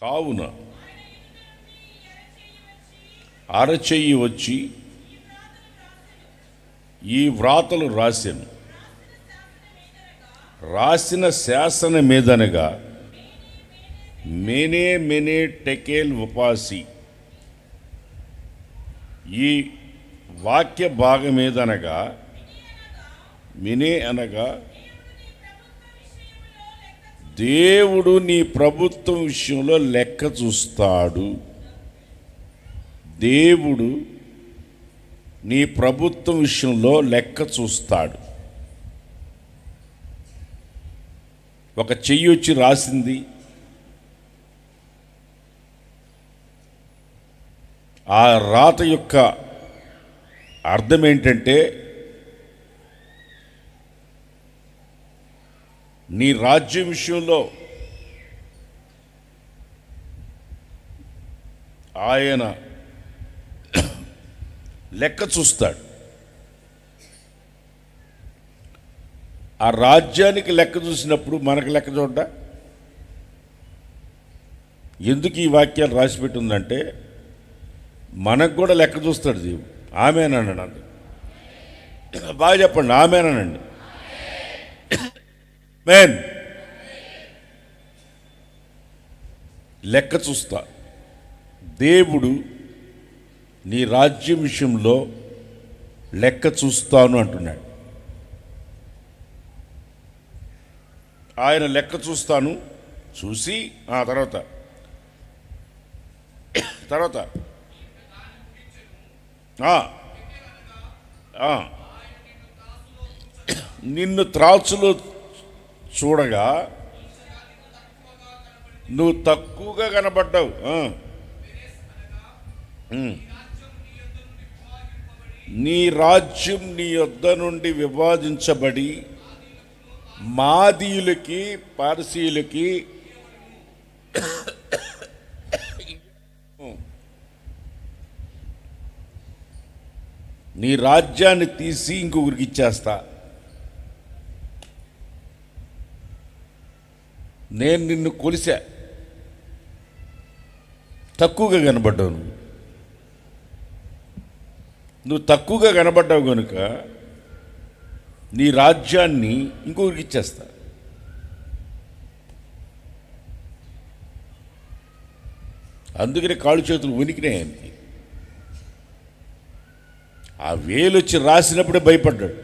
కావున అరచెయ్యి వచ్చి ఈ వ్రాతలు రాసెను. రాసిన శాసన మీదనగా మెనే మెనే టెకేల్ ఉపాసి. ఈ వాక్య భాగమేదనగా మినే అనగా దేవుడు నీ ప్రభుత్వం విషయంలో లెక్క చూస్తాడు. దేవుడు నీ ప్రభుత్వం విషయంలో లెక్క చూస్తాడు. ఒక చెయ్యి వచ్చి రాసింది. ఆ రాత యొక్క అర్థం ఏంటంటే నీ రాజ్యం విషయంలో ఆయన లెక్క చూస్తాడు. ఆ రాజ్యానికి లెక్క చూసినప్పుడు మనకు లెక్క చూడ్డా? ఎందుకు ఈ వాక్యాలు రాసిపెట్టిందంటే మనకు కూడా లెక్క చూస్తాడు దేవుడు. ఆమేననండి. అంతే బాగా చెప్పండి, ఆమేననండి. మేన్ లెక్క చూస్తా. దేవుడు నీ రాజ్యం విషయంలో లెక్క చూస్తాను అంటున్నాడు. ఆయన లెక్క చూస్తాను. చూసి తర్వాత నిన్ను త్రాచులో చూడగా నువ్వు తక్కువగా కనబడ్డావు. నీ రాజ్యం నీ యొద్ద నుండి విభజించబడి మాదీయులకి పారసీయులకి నీ రాజ్యాన్ని తీసి ఇంకొకరికి ఇచ్చేస్తా. నేను నిన్ను కొలిసా, తక్కువగా కనబడ్డావు. నువ్వు తక్కువగా కనబడ్డావు కనుక నీ రాజ్యాన్ని ఇంకొకరికి ఇచ్చేస్తా. అందుకనే కాళ్ళు చేతులు వణికినాయి ఆయనకి. ఆ వేలు వచ్చి రాసినప్పుడే భయపడ్డాడు.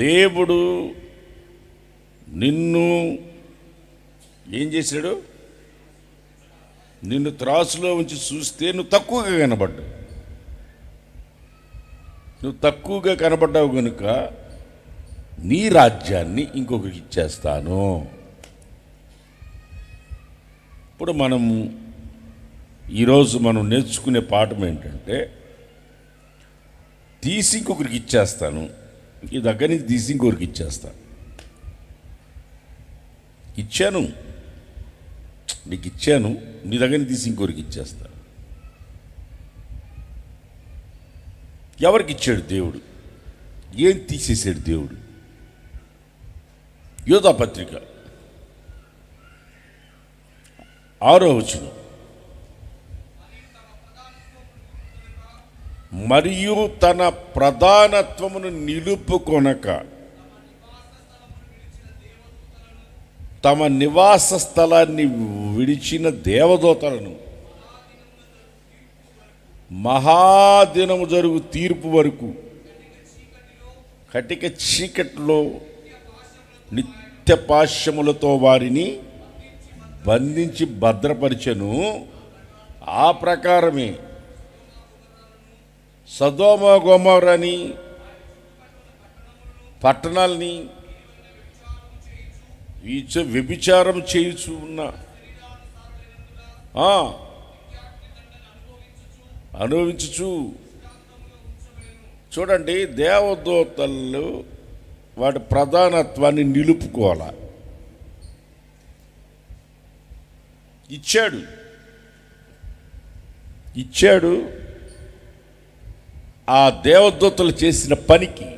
దేవుడు నిన్ను ఏం చేశాడు? నిన్ను త్రాసులో ఉంచి చూస్తే నువ్వు తక్కువగా కనబడ్డావు. నువ్వు తక్కువగా కనబడ్డావు కనుక నీ రాజ్యాన్ని ఇంకొకరికి ఇచ్చేస్తాను. ఇప్పుడు ఈరోజు మనం నేర్చుకునే పాఠం ఏంటంటే తీసి ఇంకొకరికి ఇచ్చేస్తాను. ఈ దగ్గర నుంచి తీసి ఇంకొకరికి ఇచ్చేస్తాను. ఇచ్చాను, నీకు ఇచ్చాను, నీ దగ్గర నుంచి తీసి ఇంకొకరికి ఇచ్చేస్తాను. ఎవరికి ఇచ్చాడు దేవుడు? ఏం తీసేసాడు దేవుడు? యోధా పత్రిక 6వ వచనం. మరియు తన ప్రధానత్వమును నిలుపుకొనక తమ నివాస స్థలాన్ని విడిచిన దేవదూతలను మహాదినము జరుగు తీర్పు వరకు కటిక చీకట్లో నిత్య పాశ్యములతో వారిని బంధించి భద్రపరిచెను. ఆ ప్రకారమే సదోమ గొమొర్రాని పట్టణాలని వ్యభిచారం చేయుచు ఉన్న అనుభవించుచు. చూడండి, దేవదూతలు వాటి ప్రధానత్వాన్ని నిలుపుకోవాలా. ఇచ్చాడు. ఆ దేవదూతలు చేసిన పనికి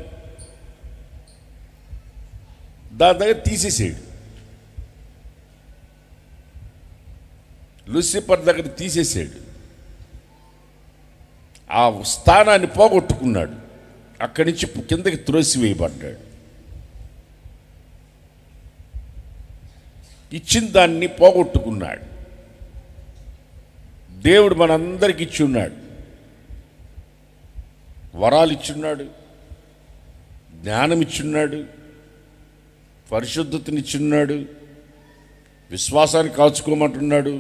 దాని దగ్గర తీసేసాడు. లూసిఫర్ దగ్గర తీసేసాడు, ఆ స్థానాన్ని పోగొట్టుకున్నాడు, అక్కడి నుంచి కిందకి త్రోసివేయబడ్డాడు. ఇచ్చిన దాన్ని పోగొట్టుకున్నాడు. దేవుడు మనందరికి ఇచ్చి ఉన్నాడు, వరాలు ఇచ్చున్నాడు, జ్ఞానం ఇచ్చున్నాడు, పరిశుద్ధతనిచ్చున్నాడు, విశ్వాసాన్ని కాచుకోమంటున్నాడు,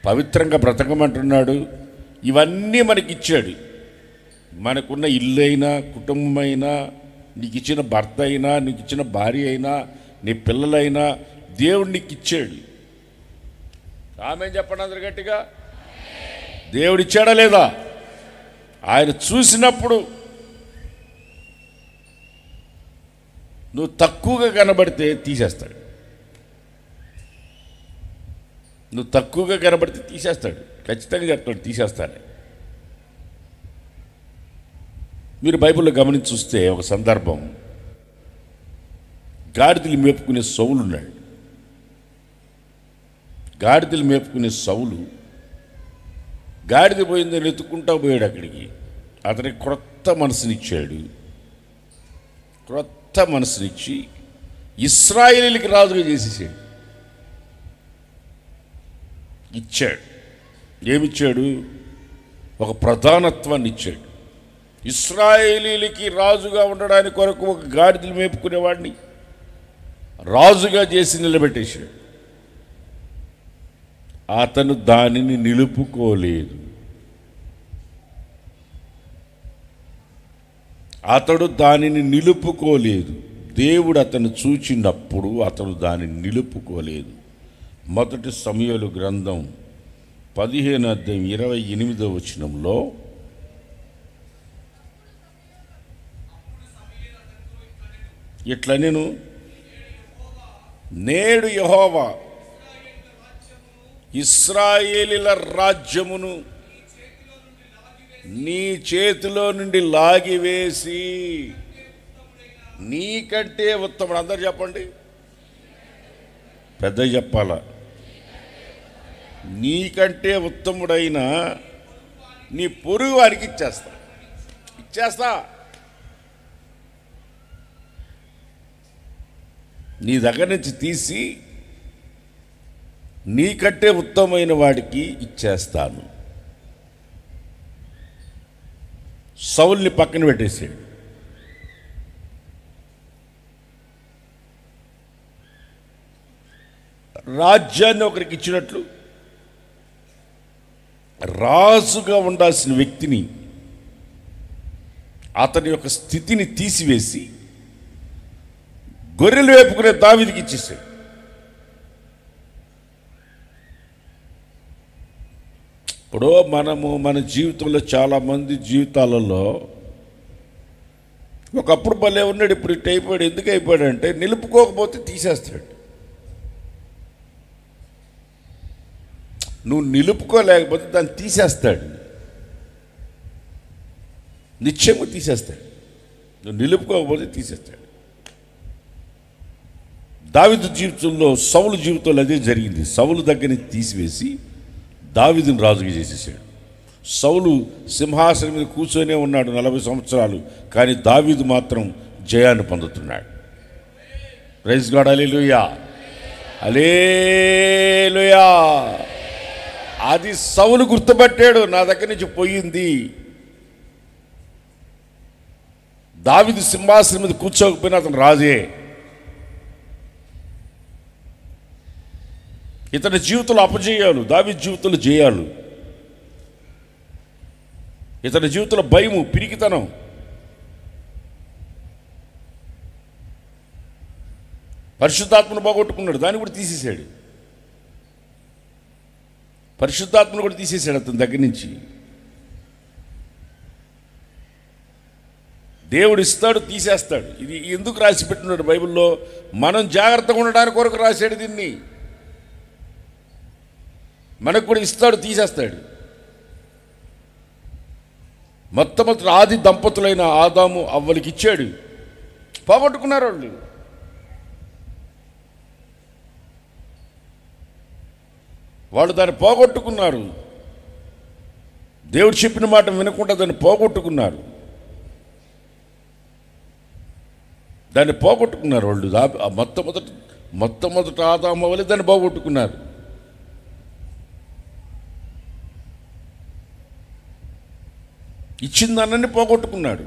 పవిత్రంగా బ్రతకమంటున్నాడు. ఇవన్నీ మనకిచ్చాడు. మనకున్న ఇల్లు అయినా, కుటుంబమైనా, నీకు ఇచ్చిన భర్త అయినా, నీకు ఇచ్చిన భార్య అయినా, నీ పిల్లలైనా దేవుడు నీకు ఇచ్చాడు. ఆమె చెప్పండి అందరు గట్టిగా. దేవుడు ఇచ్చాడా లేదా? ఆయన చూసినప్పుడు నువ్వు తక్కువగా కనబడితే తీసేస్తాడు. నువ్వు తక్కువగా కనబడితే తీసేస్తాడు. ఖచ్చితంగా చెప్తాడు, తీసేస్తాడు. మీరు బైబిల్లో గమనించి చూస్తే ఒక సందర్భం, గాడిదలు మేపుకునే సౌలు ఉన్నాడు. గాడిదలు మేపుకునే సౌలు గాడిద పోయిందని ఎత్తుకుంటా పోయాడు అక్కడికి. అతనికి క్రొత్త మనసునిచ్చాడు. క్రొత్త మనసునిచ్చి ఇశ్రాయేలీయులకి రాజుగా చేసేసాడు. ఇచ్చాడు. ఏమిచ్చాడు? ఒక ప్రధానత్వాన్ని ఇచ్చాడు. ఇశ్రాయేలీయులకి రాజుగా ఉండడానికి కొరకు ఒక గాడిదలు మేపుకునేవాడిని రాజుగా చేసి నిలబెట్టేశాడు. అతను దానిని నిలుపుకోలేదు. అతడు దానిని నిలుపుకోలేదు. దేవుడు అతను చూచినప్పుడు అతను దానిని నిలుపుకోలేదు. మొదటి సమూయేలు గ్రంథం 15:28 ఇట్లా నేను నేడు యెహోవా ఇశ్రాయేలీల రాజ్యమును నీ చేతిలో నుండి లాగివేసి నీకంటే ఉత్తముడు. అందరు చెప్పండి, పెద్ద చెప్పాల. నీకంటే ఉత్తముడైన నీ పొరుగు వారికి ఇచ్చేస్తా. నీ దగ్గర నుంచి తీసి నీకంటే ఉత్తమమైన వాడికి ఇచ్చేస్తాను. సౌల్ని పక్కన పెట్టేసాడు. రాజ్యాన్ని ఒకరికి ఇచ్చినట్లు రాజుగా ఉండాల్సిన వ్యక్తిని, అతని యొక్క స్థితిని తీసివేసి గొర్రెలు వేపుకునే దావీదుకి ఇచ్చేసాడు. ఇప్పుడు మన జీవితంలో చాలామంది జీవితాలలో ఒకప్పుడు భలే ఉన్నాడు, ఇప్పుడు ఇటు అయిపోయాడు. ఎందుకు అయిపోయాడంటే నిలుపుకోకపోతే తీసేస్తాడు. నువ్వు నిలుపుకోలేకపోతే దాన్ని తీసేస్తాడు, నిశ్చయంగా తీసేస్తాడు. నువ్వు నిలుపుకోకపోతే తీసేస్తాడు. దావీదు జీవితంలో, సౌలు జీవితంలో అదే జరిగింది. సౌలు దగ్గర నుంచి తీసివేసి దావీదుని రాజుగా చేసేసాడు. సౌలు సింహాసనం మీద కూర్చొనే ఉన్నాడు 40 సంవత్సరాలు, కానీ దావీదు మాత్రం జయాన్ని పొందుతున్నాడు. ప్రైజ్ గాడ్, హల్లెలూయా, హల్లెలూయా. అది సౌలు గుర్తుపట్టాడు, నా దగ్గర నుంచి పోయింది. దావీదు సింహాసనం మీద కూర్చోకపోయినా అతను రాజే. ఇతని జీవితంలో అపజయాలు, దావీదు జీవితంలో జయాలు. ఇతని జీవితంలో భయము, పిరికితనం. పరిశుద్ధాత్మను పోగొట్టుకున్నాడు, దాన్ని కూడా తీసేశాడు. పరిశుద్ధాత్మను కూడా తీసేశాడు అతని దగ్గర నుంచి. దేవుడు ఇస్తాడు, తీసేస్తాడు. ఇది ఎందుకు రాసి పెట్టినాడు బైబిల్లో? మనం జాగ్రత్తగా ఉండడానికి కొరకు రాశాడు దీన్ని. మనకు కూడా ఇస్తాడు, తీసేస్తాడు. మొట్టమొదటి ఆది దంపతులైన ఆదాము అవ్వలకి ఇచ్చాడు, పోగొట్టుకున్నారు వాళ్ళు. వాళ్ళు దాన్ని పోగొట్టుకున్నారు. దేవుడు చెప్పిన మాట వినకుండా దాన్ని పోగొట్టుకున్నారు. వాళ్ళు మొట్టమొదట ఆదాము వలె దాన్ని పోగొట్టుకున్నారు. ఇచ్చిన దాన్ని పోగొట్టుకున్నాడు.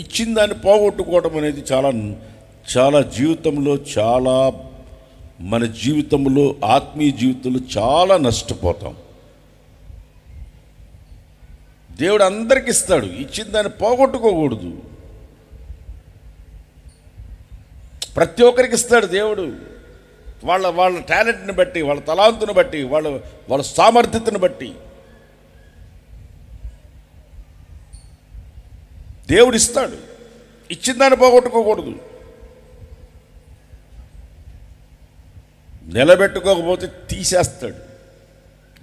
ఇచ్చిన దాన్ని పోగొట్టుకోవడం అనేది చాలా జీవితంలో, మన జీవితంలో, ఆత్మీయ జీవితంలో చాలా నష్టపోతాం. దేవుడు అందరికి ఇస్తాడు, ఇచ్చిన దాన్ని పోగొట్టుకోకూడదు. ప్రతి ఒక్కరికి ఇస్తాడు దేవుడు, వాళ్ళ టాలెంట్ని బట్టి, వాళ్ళ తలాంతుని బట్టి, వాళ్ళ సామర్థ్యతను బట్టి దేవుడు ఇస్తాడు. ఇచ్చిన దాన్ని పోగొట్టుకోకూడదు. నిలబెట్టుకోకపోతే తీసేస్తాడు,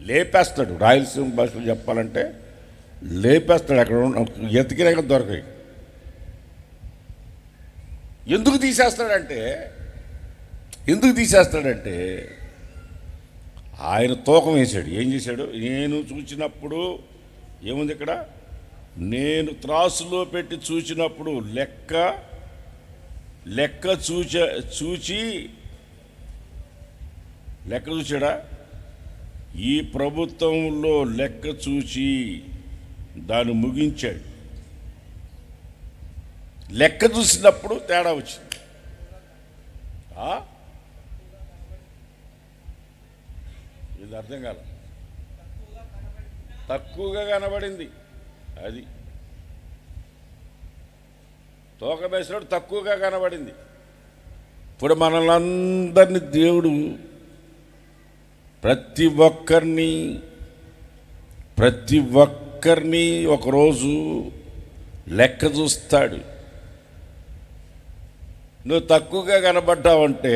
లేపేస్తాడు. రాయలసీమ భాషలో చెప్పాలంటే లేపేస్తాడు. అక్కడ ఎతికినాక దొరకాయి. ఎందుకు తీసేస్తాడంటే ఆయన తూకం వేశాడు. ఏం చేశాడు? నేను చూసినప్పుడు ఏముంది ఇక్కడ? నేను త్రాసులో పెట్టి చూసినప్పుడు లెక్క చూచాడా? ఈ ప్రభుత్వంలో లెక్క చూచి దాన్ని ముగించాడు. లెక్క చూసినప్పుడు తేడా వచ్చింది. ఇది అర్థం కాల. తక్కువగా కనబడింది. అది తోక వేసినప్పుడు తక్కువగా కనబడింది. ఇప్పుడు మనల్ని అందరినీ దేవుడు ప్రతి ఒక్కరిని ఒకరోజు లెక్క చూస్తాడు. నువ్వు తక్కువగా కనబడ్డావంటే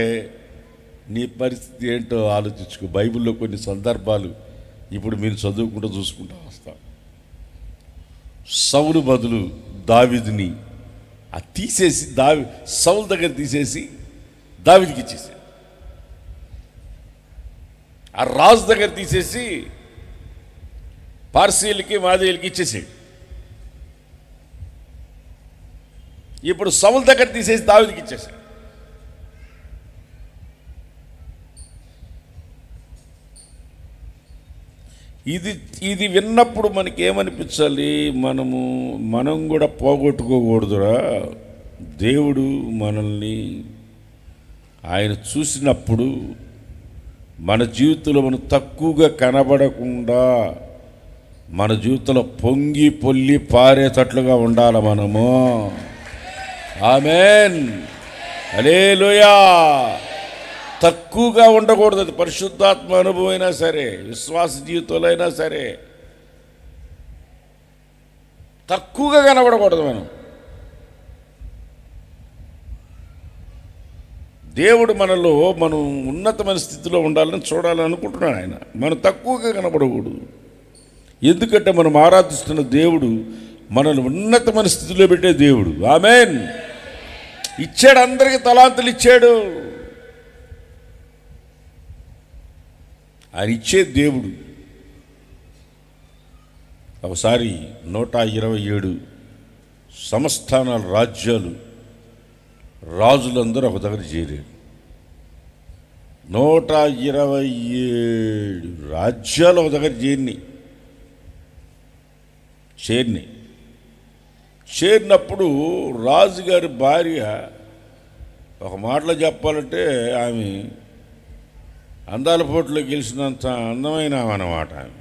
నీ పరిస్థితి ఏంటో ఆలోచించుకో. బైబిల్లో కొన్ని సందర్భాలు ఇప్పుడు మీరు చదువుకుంటూ చూసుకుంటూ వస్తాం. సౌలు బదులు దావీదుని తీసేసి సౌలు దగ్గర తీసేసి దావీదుకి ఇచ్చేసాడు. ఆ రాజు దగ్గర తీసేసి పార్సీలకి మాదేయులకి ఇచ్చేసాడు. ఇప్పుడు సౌలు దగ్గర తీసేసి దావీదుకి ఇచ్చేసాడు. ఇది విన్నప్పుడు మనకి ఏమనిపించాలి? మనం కూడా పోగొట్టుకోకూడదురా. దేవుడు మనల్ని ఆయన చూసినప్పుడు మన జీవితంలో మనం తక్కువగా కనబడకుండా మన జీవితంలో పొంగి పొల్లి పారేటట్లుగా ఉండాలి మనము. ఆమేన్, హల్లెలూయా. తక్కువగా ఉండకూడదు. అది పరిశుద్ధాత్మ అనుభవం అయినా సరే, విశ్వాస జీవితంలో అయినా సరే తక్కువగా కనబడకూడదు. దేవుడు మనలో మనం ఉన్నతమైన స్థితిలో ఉండాలని చూడాలని అనుకుంటున్నాడు ఆయన. మనం తక్కువగా కనబడకూడదు. ఎందుకంటే మనం ఆరాధిస్తున్న దేవుడు మనల్ని ఉన్నతమైన స్థితిలో పెట్టే దేవుడు. ఆమేన్. ఇచ్చాడు, అందరికీ తలాంతులు ఇచ్చాడు. ఆయన ఇచ్చే దేవుడు. ఒకసారి 127 సంస్థానాల రాజులందరూ ఒక దగ్గర చేరారు. 127 రాజ్యాలు ఒక దగ్గర చేరినప్పుడు రాజుగారి భార్య, ఒక మాటలో చెప్పాలంటే ఆమె అందాల పోటీలో గెలిచినంత అందమైన అన్నమాట. ఆమె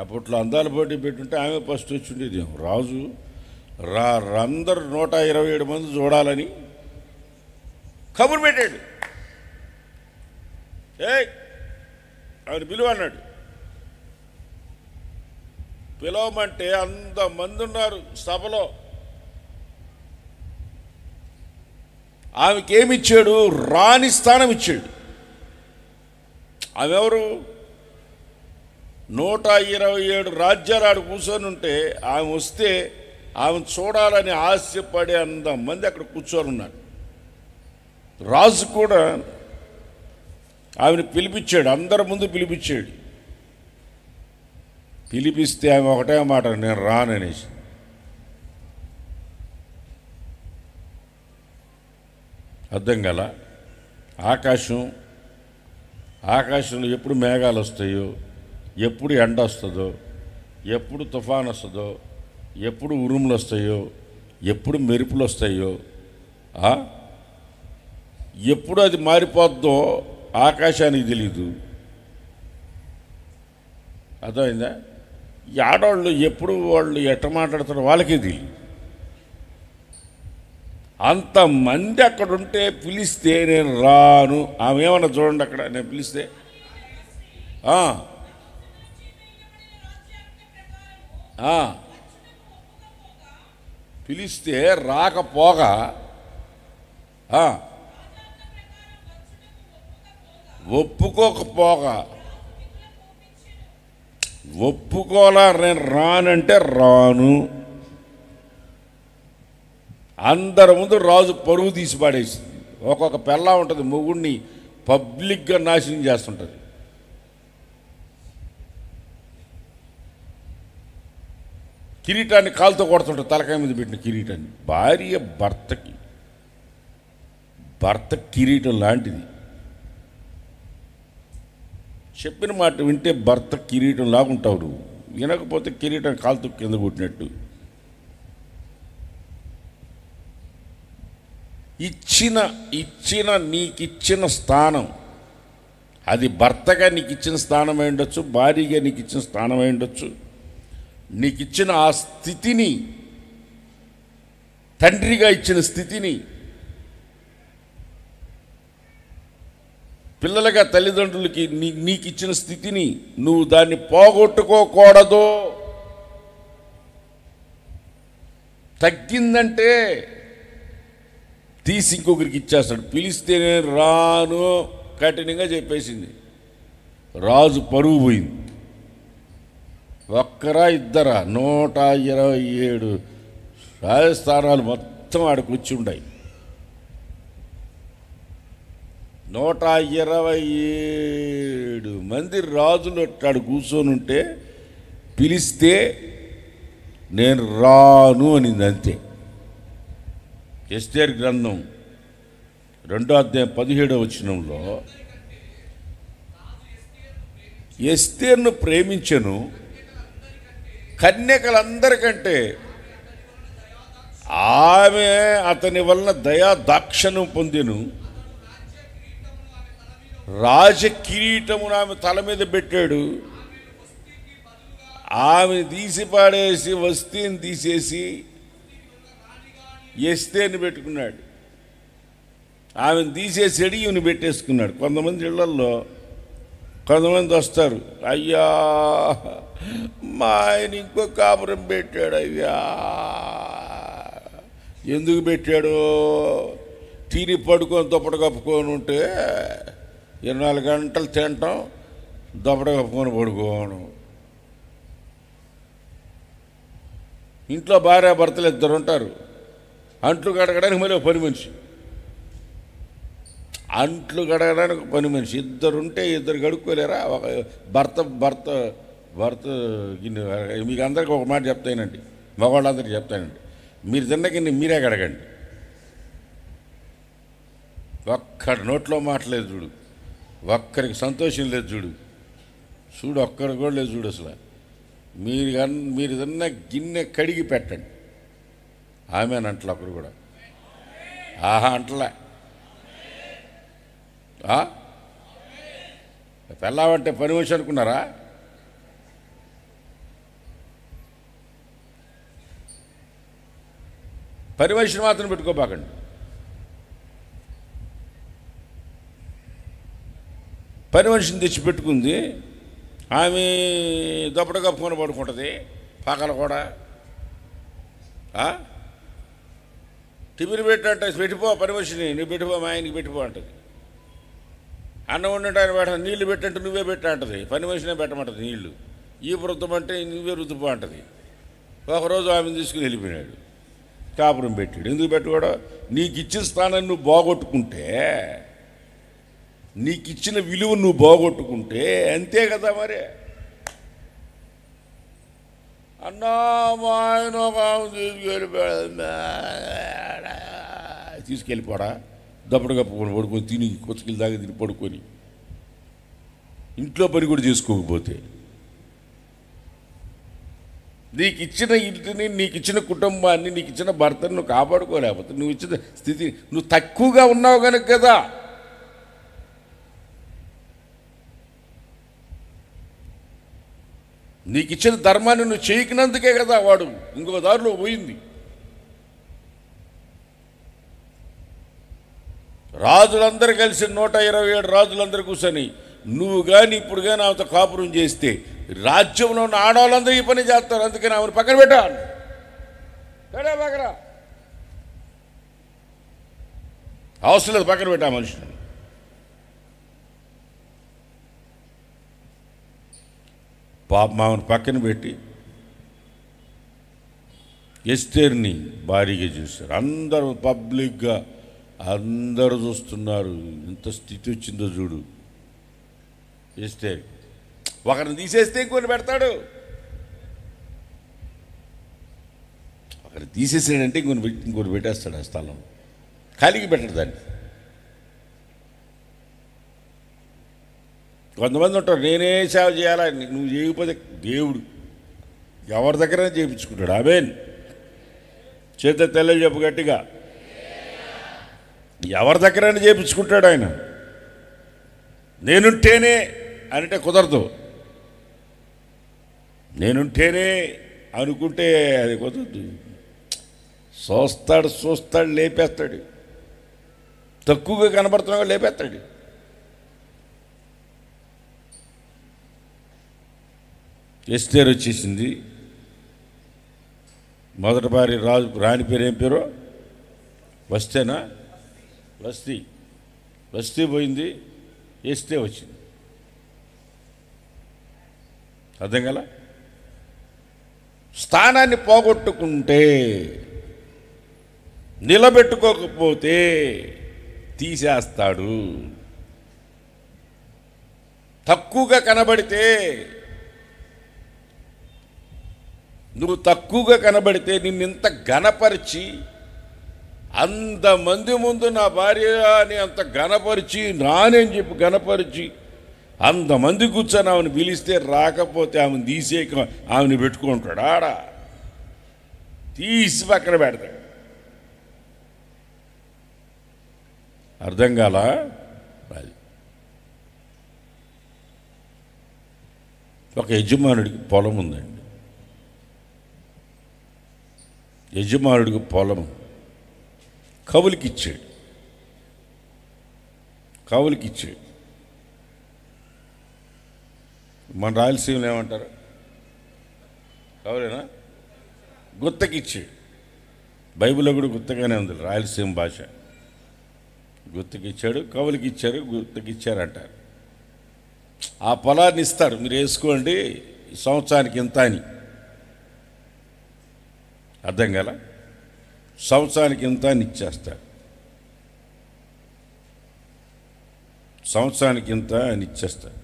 అప్పట్లో అందాల పోటీ పెట్టుంటే ఆమె ఫస్ట్ వచ్చి ఉండేది. రాజు అందరు 127 మంది చూడాలని కబురు పెట్టాడు. ఆయన పిలువ అన్నాడు. పిలవమంటే అంతమంది ఉన్నారు సభలో. ఆమెకేమిచ్చాడు? రాణి స్థానం ఇచ్చాడు. ఆమెవరు? 127 రాజ్యాలు ఆడు కూర్చొని ఉంటే ఆమె వస్తే ఆమె చూడాలని ఆశపడే అంతమంది అక్కడ కూర్చొని ఉన్నారు. రాజు కూడా ఆమెను పిలిపించాడు, అందరి ముందు పిలిపించాడు. పిలిపిస్తే ఆమె ఒకటే మాట, నేను రాననేసి. అర్థం గల ఆకాశంలో ఎప్పుడు మేఘాలు వస్తాయో, ఎప్పుడు ఎండ వస్తుందో, ఎప్పుడు తుఫాను వస్తుందో, ఎప్పుడు ఉరుములు వస్తాయో, ఎప్పుడు మెరుపులు వస్తాయో, ఎప్పుడు అది మారిపోద్దో ఆకాశానికి తెలీదు. అర్థమైందా? ఈ ఆడవాళ్ళు ఎప్పుడు వాళ్ళు ఎట్ట మాట్లాడతారో వాళ్ళకే తెలియదు. అంతమంది అక్కడ ఉంటే పిలిస్తే నేను రాను. ఆమె ఏమన్నా చూడండి, అక్కడ నేను పిలిస్తే పిలిస్తే రాకపోగా ఒప్పుకోకపోగా ఒప్పుకోలా, నేను రానంటే రాను. అందరి ముందు రాజు పరువు తీసి పాడేసింది. ఒక్కొక్క పెళ్ళ ఉంటుంది, మొగుడిని పబ్లిక్గా నాశనం చేస్తుంటుంది. కిరీటాన్ని కాలుతో కొడుతుంటుంది, తలకాయ మీద పెట్టిన కిరీటాన్ని. భార్య భర్త కిరీటం లాంటిది. చెప్పిన మాట వింటే భర్త కిరీటం లాగుంటావు, వినకపోతే కిరీటం కాలుతో కింద కొట్టినట్టు. ఇచ్చిన నీకిచ్చిన స్థానం, అది భర్తగా నీకు ఇచ్చిన స్థానం అయి ఉండొచ్చు, భార్యగా నీకు ఇచ్చిన స్థానం అయి ఉండొచ్చు. నీకు ఇచ్చిన ఆ స్థితిని, తండ్రిగా ఇచ్చిన స్థితిని, పిల్లలుగా తల్లిదండ్రులకి నీకు ఇచ్చిన స్థితిని నువ్వు దాన్ని పోగొట్టుకోకూడదు. తగ్గిందంటే తీసి ఇంకొకరికి ఇచ్చేస్తాడు. పిలిస్తే నేను రాను కఠినంగా చెప్పేసింది. రాజు పరువు పోయింది. ఒక్కరా ఇద్దరా 127 రాజస్థానాలు మొత్తం ఆడికి వచ్చి ఉన్నాయి. 127 మంది రాజులు అట్టాడు కూర్చొని ఉంటే పిలిస్తే నేను రాను అనింది అంతే. ఎస్తేర్ గ్రంథం 2వ అధ్యాయం 17వ వచనంలో ఎస్తేర్ను ప్రేమించెను కన్యకలందరికంటే, ఆమె అతని వలన దయా దాక్షణం పొందెను, రాజ కిరీటమును ఆమె తల మీద పెట్టాడు. ఆమె తీసి పాడేసి వస్తీని తీసేసి ఎస్తేర్ని పెట్టుకున్నాడు. ఆమెను తీసేసాడు, ఈమెను పెట్టేసుకున్నాడు. కొంతమంది ఇళ్లల్లో కొంతమంది వస్తారు, అయ్యా మా ఆయన ఇంకో కాపురం పెట్టాడు, అయ్యా ఎందుకు పెట్టాడు? తిని పడుకొని దుప్పట కప్పుకొని ఉంటే 24 గంటలు తింటాం, దుప్పట కప్పుకొని పడుకోను. ఇంట్లో భార్య భర్తలు 2 ఉంటారు. అంట్లు కడగడానికి మళ్ళీ పని మనిషి, అంట్లు కడగడానికి పని మనిషి. 2 ఉంటే 2 కడుక్కోలేరా? ఒక భర్త మీకు అందరికీ ఒక మాట చెప్తానండి, మగవాళ్ళందరికీ చెప్తానండి, మీరు తిన్న గిన్నె మీరే కడగండి. ఒక్కడి నోట్లో మాటలేదు చూడు, ఒక్కరికి సంతోషం లేదు చూడు, ఒక్కరు కూడా లేదు చూడు. అసలు మీరు తిన్న గిన్నె కడిగి పెట్టండి. ఆమె అని అంటలే ఒకరు కూడా, ఆహా అంటలే. పెళ్ళావంటే పని మనిషి అనుకున్నారా? పని మనిషిని మాత్రం పెట్టుకోబాకండి. పని మనిషిని తెచ్చి పెట్టుకుంది, ఆమె దప్పట కప్పుకొని పడుకుంటుంది పక్కన కూడా. టిఫిన్ పెట్టంటే పెట్టిపో, పని మనిషిని నువ్వు పెట్టిపో, మా ఆయనకి పెట్టిపో అంటుంది. అన్నం వండంటే ఆయన పెట్ట, నీళ్ళు పెట్టంటే నువ్వే పెట్టా అంటుంది. పని మనిషినే పెట్టమంటుంది నీళ్ళు. ఈ రుద్దమంటే నువ్వే రుద్దుపో అంటుంది. ఒకరోజు ఆమెను తీసుకుని వెళ్ళిపోయినాడు, కాపురం పెట్టాడు. ఎందుకు పెట్టుకోవడం? నీకు ఇచ్చిన స్థానాన్ని నువ్వు బాగొట్టుకుంటే నీకు ఇచ్చిన విలువ నువ్వు పోగొట్టుకుంటే అంతే కదా మరి. అన్నా మా ఆయన తీసుకెళ్ళిపోడా దప్పడు కప్పుకొని పడుకొని తిని కొత్తకిల్లి దాకా తిని పడుకొని ఇంట్లో పని కూడా చేసుకోకపోతే, నీకు ఇచ్చిన ఇంటిని, నీకు ఇచ్చిన కుటుంబాన్ని, నీకు ఇచ్చిన భర్తను నువ్వు కాపాడుకోలేకపోతే, నువ్వు ఇచ్చిన స్థితి నువ్వు తక్కువగా ఉన్నావు కనుక కదా. నీకు ఇచ్చిన ధర్మాన్ని నువ్వు చేయకినందుకే కదా వాడు ఇంకొక దారిలో పోయింది. రాజులందరూ కలిసి 127 రాజులందరూ కూర్చొని నువ్వు కానీ ఇప్పుడు కానీ ఆమెతో కాపురం చేస్తే రాజ్యంలో ఉన్న ఆడవాళ్ళందరూ ఈ పని చేస్తారు, అందుకని ఆమెను పక్కన పెట్టాను. పక్కన అవసరం లేదు, పక్కన పెట్టా మనుషుని. పాపం ఆమెను పక్కన పెట్టి ఎస్తేర్ని భారీగా చూశారు. అందరూ పబ్లిక్గా అందరూ చూస్తున్నారు. ఎంత స్థితి వచ్చిందో చూడు. ఎస్తేర్ ఒకరిని తీసేస్తే ఇంకొని పెడతాడు, ఒకరిని తీసేసాడంటే ఇంకొని పెట్టేస్తాడు. ఆ స్థలం ఖాళీకి పెట్టడు దాన్ని. కొంతమంది ఉంటారు, నేనే సేవ చేయాలని. నువ్వు చేయకపోతే దేవుడు ఎవరి దగ్గర చేయించుకుంటాడు. ఆమేన్. చేత తెల్ల చెప్పు గట్టిగా. ఎవరి దగ్గరైనా చేయించుకుంటాడు ఆయన. నేనుంటేనే అంటే కుదరదు. నేనుంటేనే అనుకుంటే అది కుదరదు. చూస్తాడు లేపేస్తాడు. తక్కువగా కనబడుతున్నాగా లేపేస్తాడు. ఎస్తేర్ వచ్చేసింది. మొదటి భార్య రాణి పేరు ఏం పేరు? వస్తేనా? వస్తీ పోయింది, ఎస్తే వచ్చింది. అర్థం కదా? స్థానాన్ని పోగొట్టుకుంటే, నిలబెట్టుకోకపోతే తీసేస్తాడు. తక్కువగా కనబడితే, నువ్వు తక్కువగా కనబడితే నిన్నింత ఘనపరిచి, అంతమంది ముందు నా భార్య అని అంత ఘనపరిచి, నానేని చెప్పి ఘనపరిచి అంతమంది కూర్చొని ఆమెను పిలిస్తే రాకపోతే ఆమెను తీసేక ఆమెను పెట్టుకుంటాడు. ఆడ తీసి పక్కన పెడతాడు. అర్థం కాల? అది ఒక యజమానుడికి పొలం ఉందండి. యజమానుడికి పొలం కవులకిచ్చాడు. మన రాయలసీమలో ఏమంటారు? కవులేనా? గుత్తకిచ్చాడు. బైబిల్లో కూడా గుత్తగానే ఉంది రాయలసీమ భాష. గుత్తకిచ్చాడు, కవులకి ఇచ్చారు, గుత్తకిచ్చారంటారు. ఆ పొలాన్ని ఇస్తారు, మీరు వేసుకోండి సంవత్సరానికి ఇంత అని. అర్థం కాల? సంవత్సరానికి ఇంత అని ఇచ్చేస్తాడు. సంవత్సరానికి ఇంత అని ఇచ్చేస్తాడు.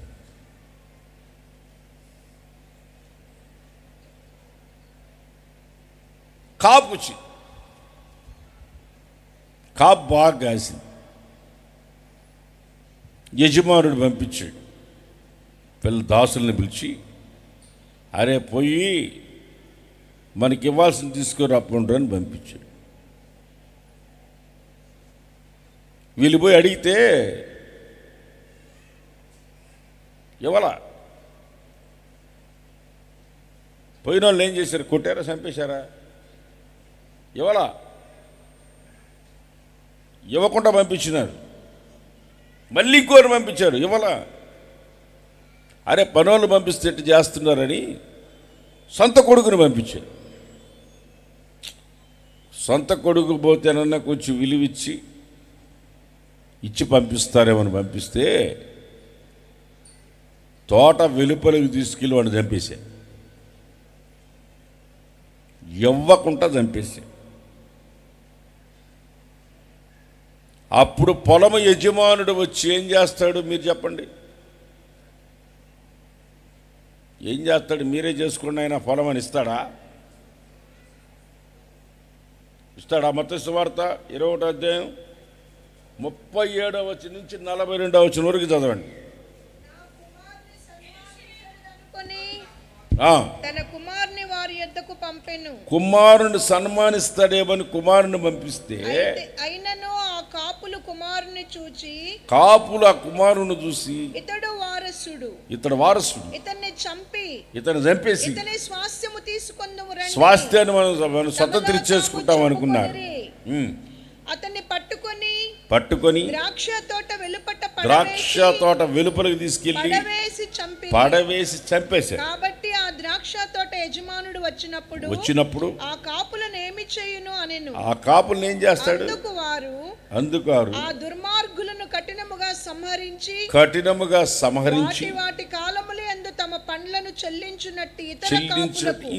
కాపు బాగా కాసింది. యజమానుడు పంపించాడు దాసుల్ని పిలిచి, అరే పోయి మనకి ఇవ్వాల్సింది తీసుకొని అప్పుడు అని పంపించాడు. వీళ్ళు పోయి అడిగితే ఇవ్వాలా. పోయిన వాళ్ళు ఏం చేశారు? కొట్టారా, చంపేశారా? ఇవ్వాలా. ఇవ్వకుండా పంపించినారు. మళ్ళీ ఇంకోరు పంపించారు, ఇవ్వాలా. అరే పనోళ్ళు పంపిస్తే ఎట్టు చేస్తున్నారని సొంత కొడుకుని పంపించారు. సొంత కొడుకు పోతేనన్నా కొంచెం విలువిచ్చి ఇచ్చి పంపిస్తారేమని పంపిస్తే తోట వెలుపలికి తీసుకెళ్ళి వాడిని చంపేశా. ఇవ్వకుండా చంపేశా. అప్పుడు పొలము యజమానుడు వచ్చి ఏం చేస్తాడు మీరు చెప్పండి? ఏం చేస్తాడు? మీరే చేసుకోండి ఆయన పొలం అని ఇస్తాడా? ఇస్తాడా? మత్తయి సువార్త 21వ అధ్యాయం 37వ వచనం నుంచి 42వ వచనం వరకు చదవండి. తన కుమారుని వారి యొద్దకు పంపెను. కుమారుని సన్మానిస్తాడేమని కుమారుని పంపిస్తే అయినను ఆ కాపులు కుమారుని చూచి ఆ కుమారుని చూసి ఇతడు వారసుడు, ఇతన్ని చంపేసి ఇతని స్వాస్థ్యము తీసుకొందుము రండి, స్వాస్థ్యాన్ని మనం స్వతంత్రించేసుకుంటాం అనుకున్నారు. అతన్ని పట్టుకొని ద్రాక్ష తోట వెలుపలికి తీసుకెళ్లి పడవేసి చంపేశారు. కాబట్టి ఆ ద్రాక్ష తోట యజమానుడు వచ్చినప్పుడు ఆ కాపులను ఏమి చేయును అనెను. ఆ కాపులను ఏం చేస్తాడు? అందుకు వారు ఆ దుర్మార్గులను కఠినముగా సంహరించి వాటి కాలములు యందు తమ పండ్లను చెల్లించునట్టు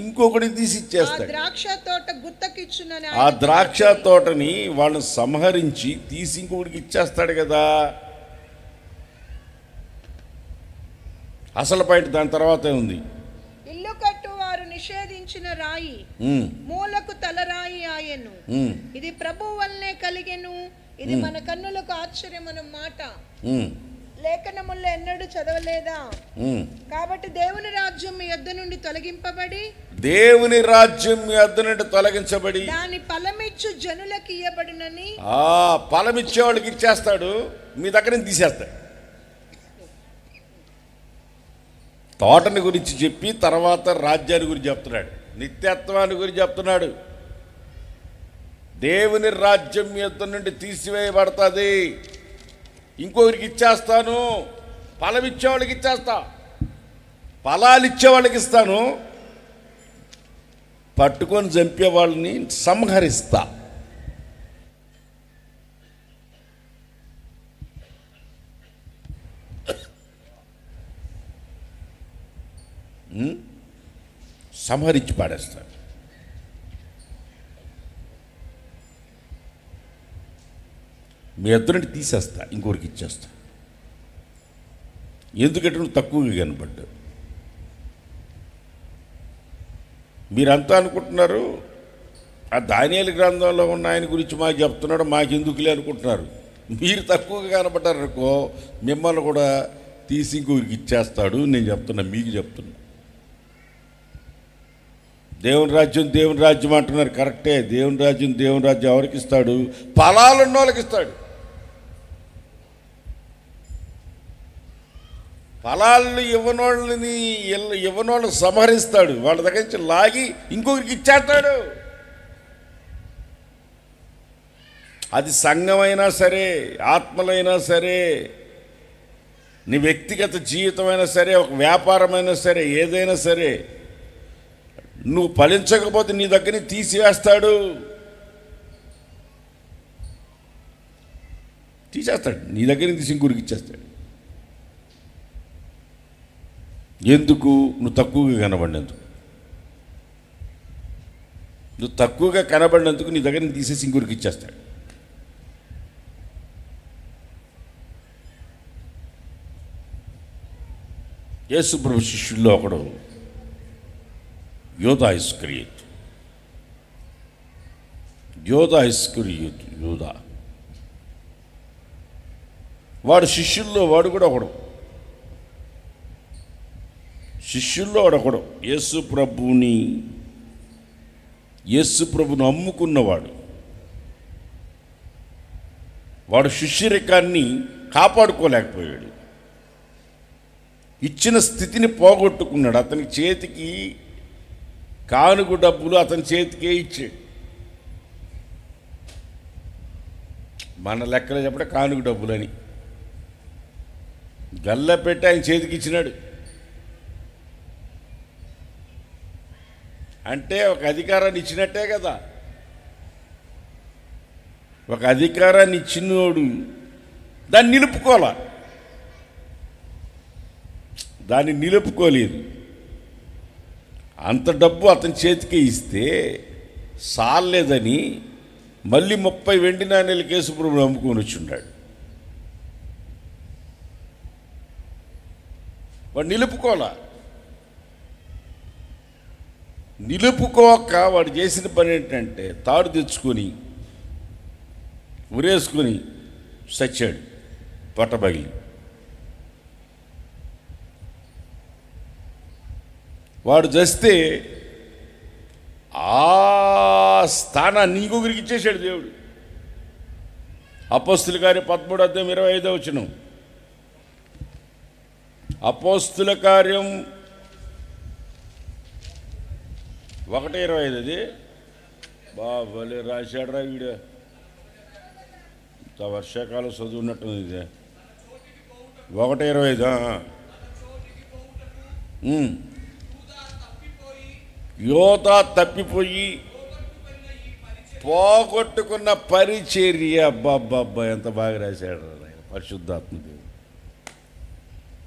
ఇంకొకటి తీసి ఇచ్చేస్తాడు. ద్రాక్ష తోట గుత్తకిచ్చునని ఆ ద్రాక్ష తోటని వాళ్ళని సంహరించి తీసి ఇంకొకటికి ఇచ్చేస్తాడు కదా. అసలు పాయింట్ దాని తర్వాతే ఉంది. ఇల్లు కట్టు వారు నిషేధించిన రాయి మూలకు తలరాయి ఆయను. ఇది ప్రభువు వల్లనే కలిగెను. ఇది మన కన్నులకు ఆశ్చర్యమను మాట. లేఖనముల్లో ఎన్నడూ చదవలేదా? కాబట్టి దేవుని రాజ్యం మీ యొద్ద నుండి తొలగింపబడి దాని ఫలమిచ్చు జనులకు ఇయ్యబడునని. ఫలమిచ్చే వాళ్ళకి ఇచ్చేస్తాడు, మీ దగ్గర తీసేస్తాడు. తోటని గురించి చెప్పి తర్వాత రాజ్యాన్ని గురించి చెప్తున్నాడు, నిత్యత్వాన్ని గురించి చెప్తున్నాడు. దేవుని రాజ్యం మీ యొద్ద నుండి తీసివేయబడుతుంది, ఇంకొకరికి ఇచ్చేస్తాను. ఫలం ఇచ్చేవాళ్ళకి ఇచ్చేస్తా, ఫలాలు ఇచ్చేవాళ్ళకి ఇస్తాను, పట్టుకొని చంపే వాళ్ళని సంహరిస్తా. సంహరించి పాడేస్తాడు. మీ ఇద్దరిని తీసేస్తా, ఇంకొకరికి ఇచ్చేస్తా. ఎందుకంటే నువ్వు తక్కువగా కనపడ్డావు. మీరంతా అనుకుంటున్నారు ఆ దానియేలు గ్రంథంలో ఉన్న ఆయన గురించి మాకు చెప్తున్నాడు, మాకెందుకులే అనుకుంటున్నారు. మీరు తక్కువగా కనపడ్డారు అనుకో, మిమ్మల్ని కూడా తీసి ఇంకొకరికి ఇచ్చేస్తాడు. నేను చెప్తున్నా, మీకు చెప్తున్నా. దేవుని రాజ్యం అంటున్నారు, కరెక్టే. దేవుని రాజ్యం ఎవరికి ఇస్తాడు? ఫలాలున్న వాళ్ళకి ఇస్తాడు. ఫలాలను ఇవ్వనోళ్ళని సంహరిస్తాడు, వాళ్ళ దగ్గర నుంచి లాగి ఇంకొకరికి ఇచ్చేస్తాడు. అది సంఘమైనా సరే, ఆత్మలైనా సరే, నీ వ్యక్తిగత జీవితమైనా సరే, ఒక వ్యాపారమైనా సరే, ఏదైనా సరే, నువ్వు ఫలించకపోతే నీ దగ్గర తీసేస్తాడు. నీ దగ్గర తీసి ఇంకొకరికి ఇచ్చేస్తాడు. ఎందుకు? నువ్వు తక్కువగా కనబడినందుకు. నువ్వు తక్కువగా కనబడినందుకు నీ దగ్గర తీసేసి ఇంకొకరికి ఇచ్చేస్తాడు. యేసు ప్రభు శిష్యుల్లో ఒకడు యోధా ఇస్కరియోతు. వాడు శిష్యుల్లో వాడు కూడా ఒకడు. యేసు ప్రభుని అమ్ముకున్నవాడు. వాడు శిష్యరికాన్ని కాపాడుకోలేకపోయాడు, ఇచ్చిన స్థితిని పోగొట్టుకున్నాడు. అతని చేతికి కానుక డబ్బులు అతని చేతికే ఇచ్చాడు. మన లెక్కలో చెప్పడం కానుక డబ్బులని గల్ల పెట్టి ఆయన చేతికి ఇచ్చినాడు. అంటే ఒక అధికారాన్ని ఇచ్చినట్టే కదా. ఒక అధికారాన్ని ఇచ్చినోడు దాన్ని నిలుపుకోలేదు. అంత డబ్బు అతని చేతికే ఇస్తే సాలేదని మళ్ళీ 30 వెండి నాణేలు కేశపురం అమ్ముకొని వచ్చున్నాడు. వాడు నిలుపుకోక వాడు చేసిన పని ఏంటంటే తాడు తెచ్చుకొని ఉరేసుకొని చచ్చాడు పట్టబగిలి. వాడు చస్తే ఆ స్థానాన్ని ఇంకొకరికి ఇచ్చేశాడు దేవుడు. అపోస్తుల కార్యం 13:25 అపోస్తుల కార్యం 1:25 అది బాబలే రాశాడు రా వీడు. వర్షాకాలం చదువున్నట్టుంది ఇది. 1:25 యోధా తప్పిపోయి పోగొట్టుకున్న పరిచర్య. అబ్బాబ్బా ఎంత బాగా రాశాడు పరిశుద్ధాత్మదేవుడు.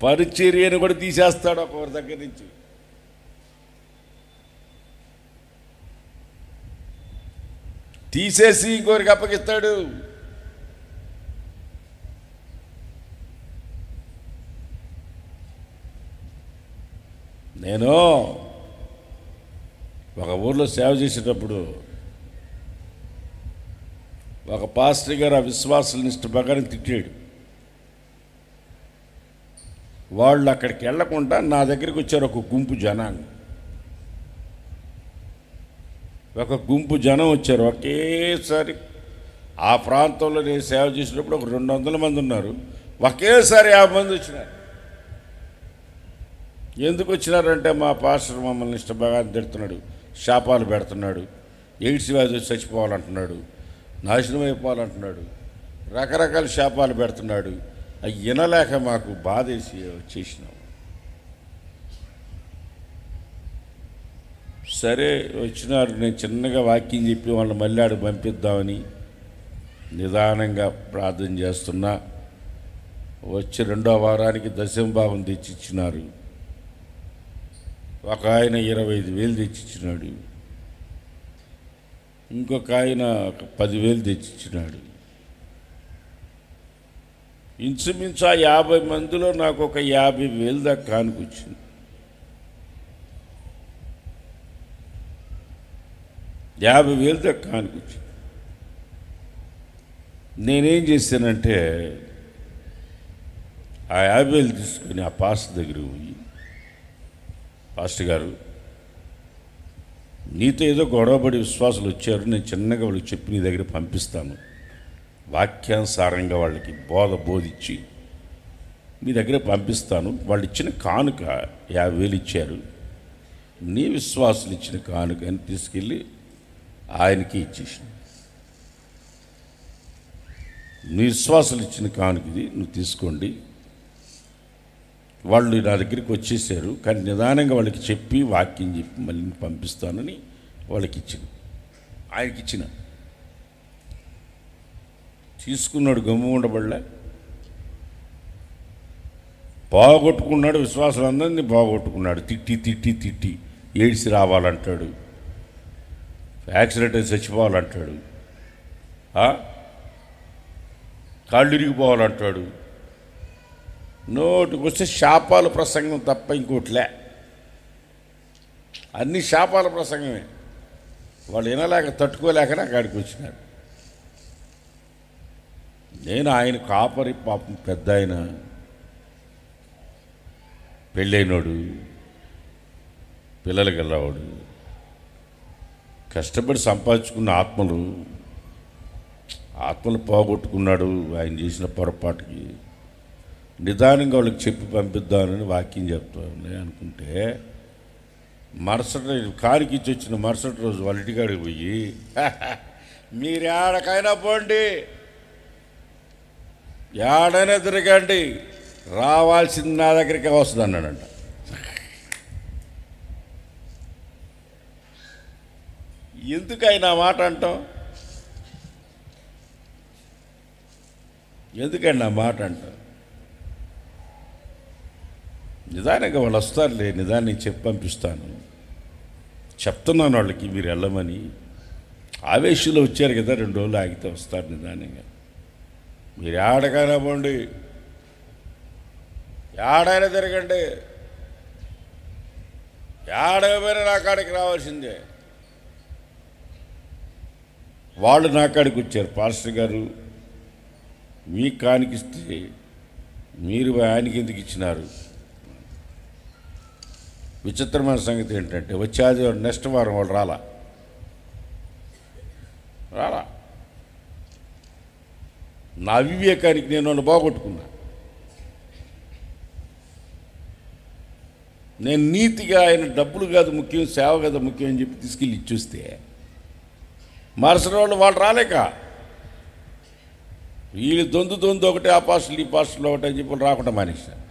పరిచర్యను కూడా తీసేస్తాడు ఒకరి దగ్గర నుంచి. తీసేసి ఇంకొకరికి అప్పగిస్తాడు. నేను ఒక ఊర్లో సేవ చేసేటప్పుడు ఒక పాస్టర్ గారు ఆ విశ్వాసాలను ఇష్టపగానే తిట్టాడు. వాళ్ళు అక్కడికి వెళ్లకుండా నా దగ్గరికి వచ్చారు ఒక గుంపు జనాన్ని. ఒక గుంపు జనం వచ్చారు ఒకేసారి. ఆ ప్రాంతంలో నేను సేవ చేసినప్పుడు ఒక 200 మంది ఉన్నారు. ఒకేసారి 50 మంది వచ్చినారు. ఎందుకు వచ్చినారంటే మా పాస్టర్ మమ్మల్ని ఇష్టబాగా తిడుతున్నాడు, శాపాలు పెడుతున్నాడు, ఎయిడ్స్ వ్యాధి చచ్చిపోవాలంటున్నాడు, నాశనం అయిపోవాలంటున్నాడు, రకరకాల శాపాలు పెడుతున్నాడు. అవి వినలేక మాకు బాధేసి వచ్చేసినాం. సరే వచ్చినారు. నేను చిన్నగా వాక్యం చెప్పి వాళ్ళని మళ్ళీ ఆడు పంపిద్దామని నిదానంగా ప్రార్థన చేస్తున్నా. వచ్చి 2వ వారానికి దశంభాగం తెచ్చిచ్చినారు. ఒక ఆయన 25,000 తెచ్చిచ్చినాడు. ఇంకొక ఆయన 10,000 తెచ్చిచ్చినాడు. ఇంచుమించు ఆ 50 మందిలో నాకు ఒక 50,000 దాకా కానుకొచ్చింది. 50,000 దాకా కానుకొచ్చింది. నేనేం చేశానంటే ఆ 50,000 తీసుకుని ఆ పాస్టర్ దగ్గరికి పోయి, పాస్టర్ గారు నీతో ఏదో గొడవపడి విశ్వాసులు వచ్చారు, నేను చిన్నగా వాళ్ళకి చెప్పి నీ దగ్గర పంపిస్తాను, వాక్యానుసారంగా వాళ్ళకి బోధించి మీ దగ్గర పంపిస్తాను. వాళ్ళు ఇచ్చిన కానుక 50,000 ఇచ్చారు, నీ విశ్వాసులు ఇచ్చిన కానుక అని తీసుకెళ్ళి ఆయనకి ఇచ్చేసి, నీ విశ్వాసులు ఇచ్చిన కానుక ఇది, నువ్వు తీసుకోండి. వాళ్ళు నా దగ్గరికి వచ్చేసారు, కానీ నిదానంగా వాళ్ళకి చెప్పి వాక్యం చెప్పి మళ్ళీ పంపిస్తానని వాళ్ళకి ఆయనకి ఇచ్చిన. తీసుకున్నాడు, గమ్ము ఉండబడలే, బాగొట్టుకున్నాడు. విశ్వాసాలందరినీ బాగొట్టుకున్నాడు. తిట్టి ఏడ్చి రావాలంటాడు, యాక్సిడెంట్ అయితే చచ్చిపోవాలంటాడు, కాళ్ళు ఇరిగిపోవాలంటాడు. నోటికి వస్తే శాపాల ప్రసంగం తప్ప ఇంకోట్లే, అన్ని శాపాల ప్రసంగమే. వాళ్ళు వినలేక తట్టుకోలేక నా కాడికి వచ్చినారు. నేను ఆయన కాపరి, పాపం పెద్ద ఆయన, పెళ్ళైనోడు, పిల్లలు గల్లవాడు, కష్టపడి సంపాదించుకున్న ఆత్మలు పోగొట్టుకున్నాడు ఆయన చేసిన పొరపాటుకి. నిదానంగా వాళ్ళకి చెప్పి పంపిద్దామని వాక్యం చెప్తాను అనుకుంటే, మరుసటి కారికి ఇచ్చి వచ్చిన మరుసటి రోజు వాళ్ళ ఇంటికాడికి పోయి, మీరు ఏడకైనా పోండి, ఏడైనా తిరగండి, రావాల్సింది నా దగ్గరికే వస్తుంది అన్నాడంట. ఎందుకైనా మాట అంటాం? ఎందుకండి నా మాట అంటాం? నిదానంగా వాళ్ళు వస్తారులే, నిదాన్ని చెప్పి పంపిస్తాను, చెప్తున్నాను వాళ్ళకి మీరు వెళ్ళమని. ఆవేశంలో వచ్చారు కదా, 2 రోజులు ఆగితే వస్తారు నిదానంగా. మీరు ఏడకైనా పోండి, ఏడైనా తిరగండి, ఏడకపోయినా నా కాడికి రావాల్సిందే. వాళ్ళు నా కాడికి వచ్చారు, పాస్టర్ గారు మీకు కానికిస్తే మీరు ఆయనకి ఎందుకు ఇచ్చినారు? విచిత్రమైన సంగతి ఏంటంటే వచ్చే ఆదివారం నెక్స్ట్ వారం వాళ్ళు రాలా. నా అవివేకానికి నేను వాళ్ళు బాగొట్టుకున్నా. నేను నీతిగా ఆయన డబ్బులు కాదు ముఖ్యం, సేవ కదా ముఖ్యం అని చెప్పి తీసుకెళ్ళి ఇచ్చూస్తే మరుసటి వాళ్ళు రాలేక వీళ్ళు దొందు ఒకటి, ఆ పాస్టర్లు ఈ పాస్టర్లు ఒకటి అని చెప్పి రాకుండా మానేశారు.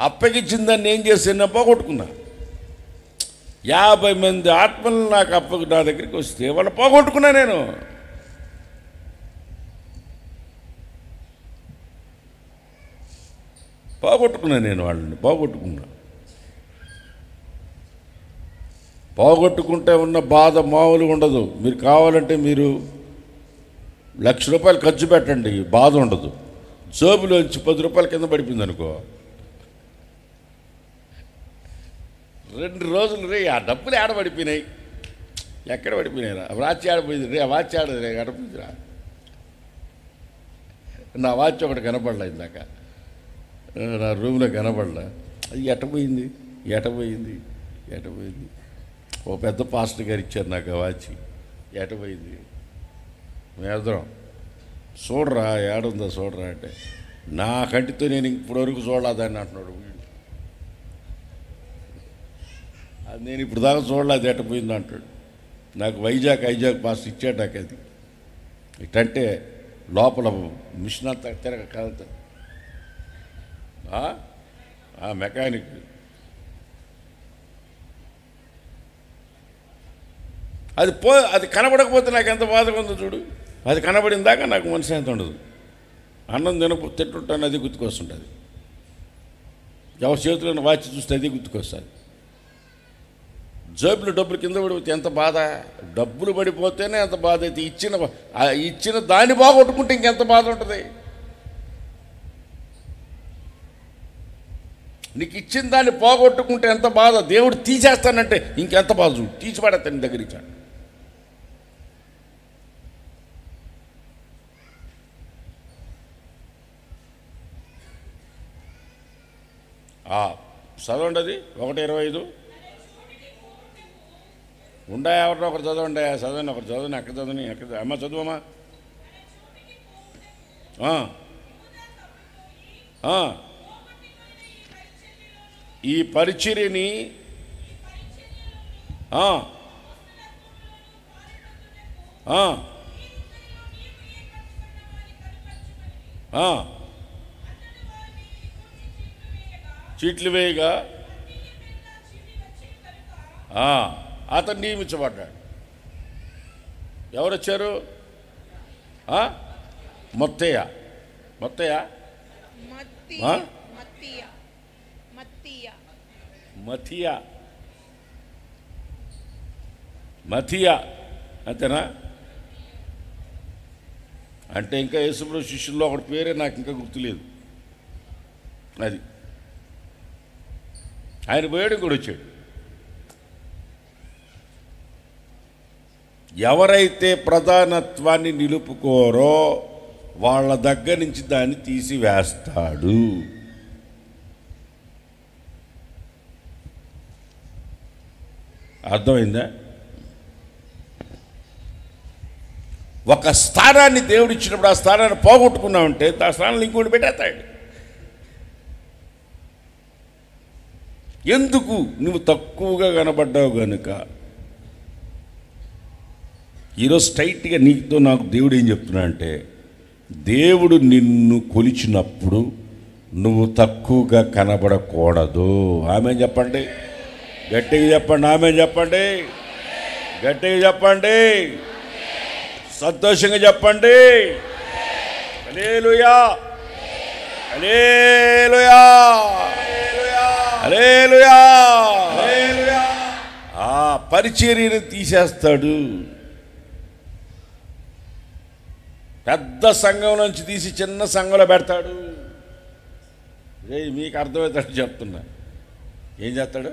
అప్పగిచ్చిన దాన్ని ఏం చేశాను? పోగొట్టుకున్నా. 50 మంది ఆత్మలు నాకు నా దగ్గరికి వస్తే వాళ్ళు పోగొట్టుకున్నా. నేను వాళ్ళని పోగొట్టుకుంటే ఉన్న బాధ మామూలుగా ఉండదు. మీరు కావాలంటే మీరు ₹1,00,000 ఖర్చు పెట్టండి, బాధ ఉండదు. జోబులోంచి ₹10 కింద పడిపోయింది అనుకో, 2 రోజులు రే ఆ డబ్బులు ఏడబడిపోయినాయి, ఎక్కడ పడిపోయినాయిరా, వాచ్ ఆడిపోయింది రే, ఆ వాచ్ ఆడదు రే, గడపోయిందిరా. నా వాచ్ ఒకటి కనపడలే ఇందాక, నా రూమ్లో కనపడలే. అది ఎట్టపోయింది. ఓ పెద్ద పాస్టర్ గారు ఇచ్చారు నాకు ఆ వాచ్. ఎట్టపోయింది? మేమిద్దరం చూడరా ఏడుందా చూడరా అంటే, నా కంటితో నేను ఇప్పటివరకు చూడలేదని అంటున్నాడు వీడు. అది నేను ఇప్పుడు దాకా చూడలేదు, ఎట్టపోయింది అంటాడు. నాకు వైజాగ్ పాస్ ఇచ్చాడు నాకు. అది ఇటంటే లోపల మిషన్ అంతా కలుగుతాడు ఆ మెకానిక్. అది కనబడకపోతే నాకు ఎంత బాధగా ఉందో చూడు. అది కనబడిన దాకా నాకు మనసు ఎంత ఉండదు. అన్నం తింటుంటాను, అది గుర్తుకొస్తుంటుంది. ఎవరి చేతిలో వాచ్ చూస్తే అది గుర్తుకొస్తుంది. జేబులో డబ్బులు కింద పడిపోతే ఎంత బాధ. డబ్బులు పడిపోతేనే ఎంత బాధ అయితే ఇచ్చిన దాన్ని బాగొట్టుకుంటే ఇంకెంత బాధ ఉంటుంది. నీకు ఇచ్చిన దాన్ని పోగొట్టుకుంటే ఎంత బాధ. దేవుడు తీసేస్తానంటే ఇంకెంత బాధ చూడు. తీసిపడతాను నీ దగ్గర ఇచ్చాడు. చదవండి, అది 1:25 ఉండా. ఎవరినో ఒకరు చదవండి, చదవండి, ఒకరు చదవండి. ఎక్కడ చదవని అమ్మ చదువమ్మా. ఈ పరిచర్యని చీట్లు వేయగా అతను నియమించబడ్డాడు. ఎవరు వచ్చారు? మత్తయ్య అంతేనా? అంటే ఇంకా యేసుప్రభు శిష్యుల్లో ఒకటి పేరే నాకు ఇంకా గుర్తులేదు. అది ఆయన పోయాడు, కూడా వచ్చాడు. ఎవరైతే ప్రధానత్వాన్ని నిలుపుకోరో వాళ్ళ దగ్గర నుంచి దాన్ని తీసివేస్తాడు. అర్థమైందా? ఒక స్థానాన్ని దేవుడు ఇచ్చినప్పుడు ఆ స్థానాన్ని పోగొట్టుకున్నామంటే ఆ స్థానాన్ని ఇంకోటి పెట్టేస్తాడు. ఎందుకు? నువ్వు తక్కువగా కనబడ్డావు కనుక. ఈరోజు స్ట్రైట్గా నీతో నాకు దేవుడు ఏం చెప్తున్నా అంటే, దేవుడు నిన్ను కొలిచినప్పుడు నువ్వు తక్కువగా కనబడకూడదు. ఆమె చెప్పండి, గట్టిగా చెప్పండి. ఆమె చెప్పండి, గట్టిగా చెప్పండి, సంతోషంగా చెప్పండి. హల్లెలూయా, హల్లెలూయా, హల్లెలూయా. పరిచర్యను తీసేస్తాడు. పెద్ద సంఘం నుంచి తీసి చిన్న సంఘంలో పెడతాడు. మీకు అర్థమవుతాడు చెప్తున్నా. ఏం చేస్తాడు?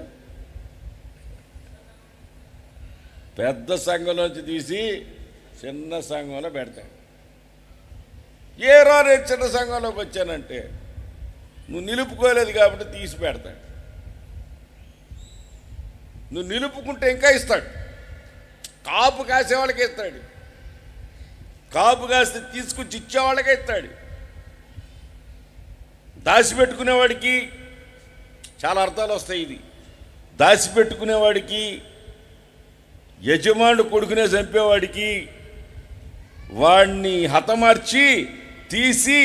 పెద్ద సంఘంలోంచి తీసి చిన్న సంఘంలో పెడతాడు. ఏ రోజు నేను చిన్న సంఘంలోకి వచ్చానంటే నువ్వు నిలుపుకోలేదు కాబట్టి తీసి పెడతాడు. నువ్వు నిలుపుకుంటే ఇంకా ఇస్తాడు. కాపు కాసేవాళ్ళకి ఇస్తాడు. కాపు కాస్తే తీసుకొచ్చి ఇచ్చేవాళ్ళకే ఇస్తాడు. దాచిపెట్టుకునేవాడికి చాలా అర్థాలు వస్తాయి. ఇది దాచిపెట్టుకునేవాడికి, యజమానుడు కొడుకునే చంపేవాడికి, వాడిని హతమార్చి తీసి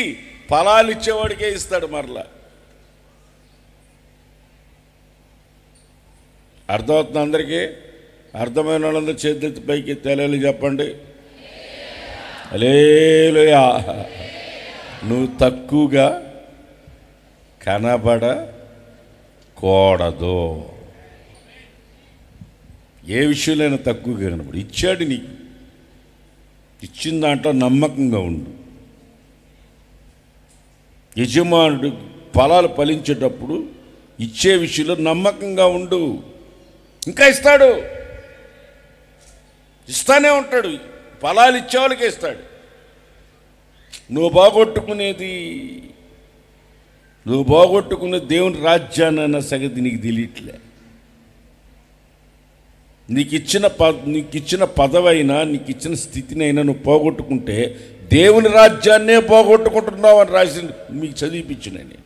ఫలాలు ఇచ్చేవాడికే ఇస్తాడు. మరలా అర్థమవుతుంది అందరికీ? అర్థమైన వాళ్ళందరూ చేతులెత్తి పైకి తెలియాలి చెప్పండి. హల్లెలూయా. నువ్వు తక్కువగా కనబడకూడదు. ఏ విషయంలో తక్కువగా కనబడు. ఇచ్చాడు నీకు, ఇచ్చిన దాంట్లో నమ్మకంగా ఉండు. యజమానుడు ఫలాలు ఫలించేటప్పుడు ఇచ్చే విషయంలో నమ్మకంగా ఉండు. ఇంకా ఇస్తాడు, ఇస్తానే ఉంటాడు. ఫలాలు ఇచ్చేవాళ్ళకే ఇస్తాడు. నువ్వు బాగొట్టుకునే దేవుని రాజ్యాన్ని అన్న సంగతి నీకు తెలియట్లే. నీకు ఇచ్చిన పదవైనా, నీకు ఇచ్చిన స్థితినైనా నువ్వు పోగొట్టుకుంటే దేవుని రాజ్యాన్నే పోగొట్టుకుంటున్నావు అని రాసి మీకు చదివిపించిన నేను.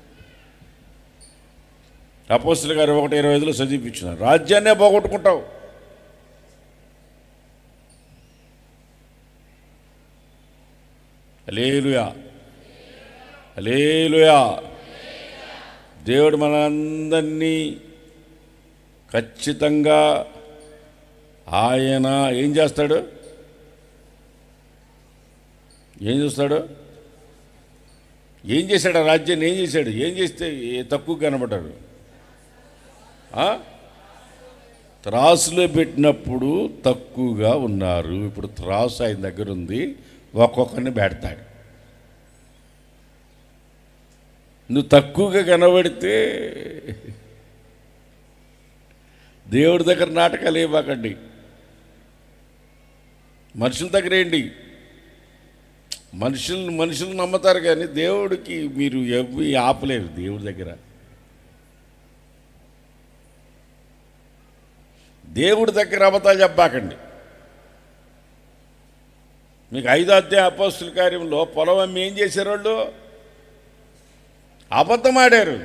అపోస్తలుల గారు 1:25 చదివిపించిన. రాజ్యాన్నే పోగొట్టుకుంటావు. హల్లెలూయా, హల్లెలూయా. దేవుడు మనందరినీ ఖచ్చితంగా ఆయన ఏం చేస్తాడు? ఏం చూస్తాడు? ఏం చేశాడు? ఆ రాజ్యాన్ని ఏం చేశాడు? ఏం చేస్తే తక్కువ కనబడ్డాడు? త్రాసులో పెట్టినప్పుడు తక్కువగా ఉన్నారు. ఇప్పుడు త్రాసు ఆయన దగ్గర ఉంది, ఒక్కొక్కరిని పెడతాడు. నువ్వు తక్కువగా కనబడితే దేవుడి దగ్గర నాటకాలు ఇవ్వకండి, మనుషుల దగ్గర ఏంటి. మనుషులు నమ్ముతారు కానీ దేవుడికి మీరు ఎవ్వి ఆపలేరు. దేవుడి దగ్గర అబద్ధాలు చెప్పాకండి. మీకు 5వ అధ్యాయ అపోస్తలుల కార్యంలో పొలం అమ్మి ఏం చేశారు? వాళ్ళు అబద్ధం ఆడారు.